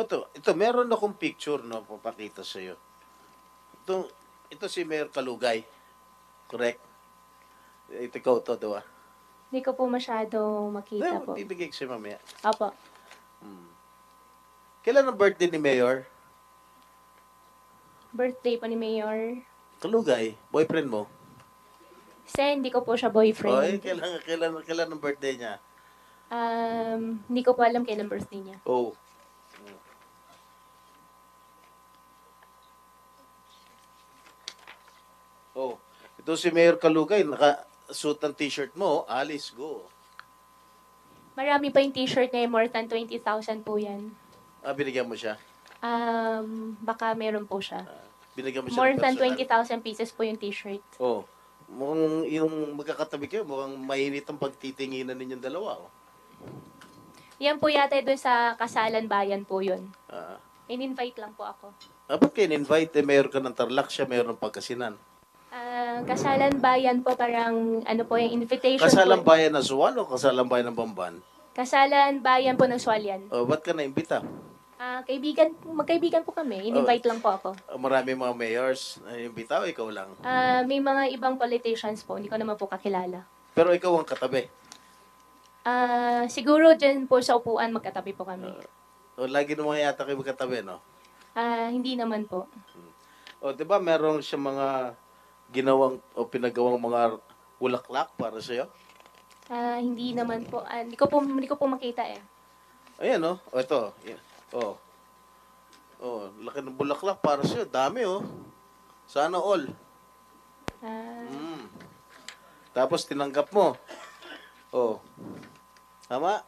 ito, meron akong picture, no, papakita sa iyo. Ito si Mayor Kalugay. Correct? Ito ikaw to, diba? Hindi ko po masyado makita po. Bibigay ko siya mamaya. Opo. Kailan ang birthday ni Mayor? Birthday po ni Mayor. Kalugay, boyfriend mo? Hindi ko po siya Oy, boyfriend. kailan ang birthday niya? Hindi ko po alam kailan birthday niya. Oh. Oh, ito si Mayor Kalugay, naka-suit ang t-shirt mo, Alice, go. Marami pa yung t-shirt niya, more than 20,000 po yan. Binigyan mo siya? Baka meron po siya. Binigyan mo siya More ng than personal? 20,000 pieces po yung t-shirt. Oh, mukhang yung magkakatabi kayo, mukhang mainit ang pagtitinginan ninyong dalawa. Oh. Yan po yata doon sa Kasalan Bayan po yun. Ah, In-invite lang po ako. Ba't kayo in-invite? Mayor ka ng Tarlac, siya mayor ng Pagkasinan. Kasalan Bayan po parang ano po yung invitation Kasalang po. bayan ng Suwan o kasalang bayan ng Bamban? Kasalan Bayan po ng Swalyan. Ba't ka na-imbita? Magkaibigan po kami. In-invite lang po ako. Marami mga mayors na imbita o ikaw lang? May mga ibang politicians po, hindi ko naman po kakilala. Pero ikaw ang katabi. Siguro dyan po sa upuan magkatabi po kami. Lagi naman yata kayo magkatabi, no? Hindi naman po. Di ba merong siya mga ginawang o pinagawang mga bulaklak para sa'yo? Hindi naman po. Hindi ko po makita eh. Ayan, no? Ito. Yan. Laki ng bulaklak para sa'yo. Dami, oh. Sana all. Tapos tinanggap mo. Tama?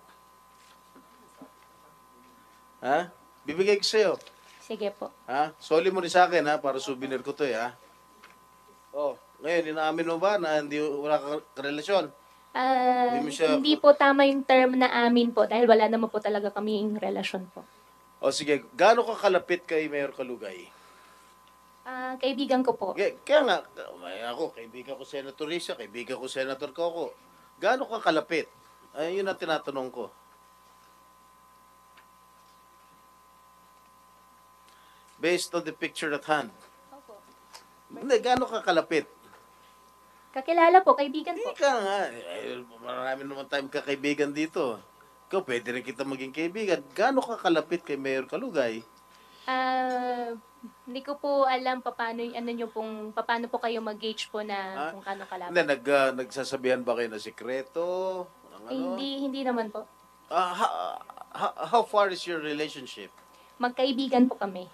Ha? Bibigay ko sa'yo. Sige po. Ha? Soli mo rin sa akin, ha? Para souvenir ko to, ha? Ngayon, inaamin mo ba na wala kang relasyon? Hindi po tama yung term na amin po dahil wala naman po talaga kaming relasyon po. Sige, gaano ka kalapit kay Mayor Kalugay? Kaibigan ko po. Kaya nga, ako, kaibigan ko Senator Risa, kaibigan ko Senator Coco. Gaano ka kalapit? Yun ang tinatanong ko. Based on the picture at hand. Opo. Hindi, gaano ka kalapit? Kakilala po, kaibigan po. Ika nga, marami naman tayong kakaibigan dito. Ikaw, pwede rin kita maging kaibigan. Gaano ka kalapit kay Mayor Kalugay? Hindi ko po alam paano po kayo mag-gauge po na kung kano kalapit. Hindi, nagsasabihan ba kayo na sikreto? Hindi naman po. How far is your relationship? Magkaibigan po kami.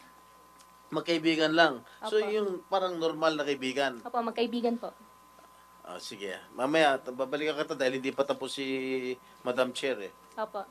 Magkaibigan lang. So, Opo. yung parang normal na kaibigan. Opo, magkaibigan po. Sige. Mamaya, babalikan ka dahil hindi pa tapos si Madam Chair, eh. Opo.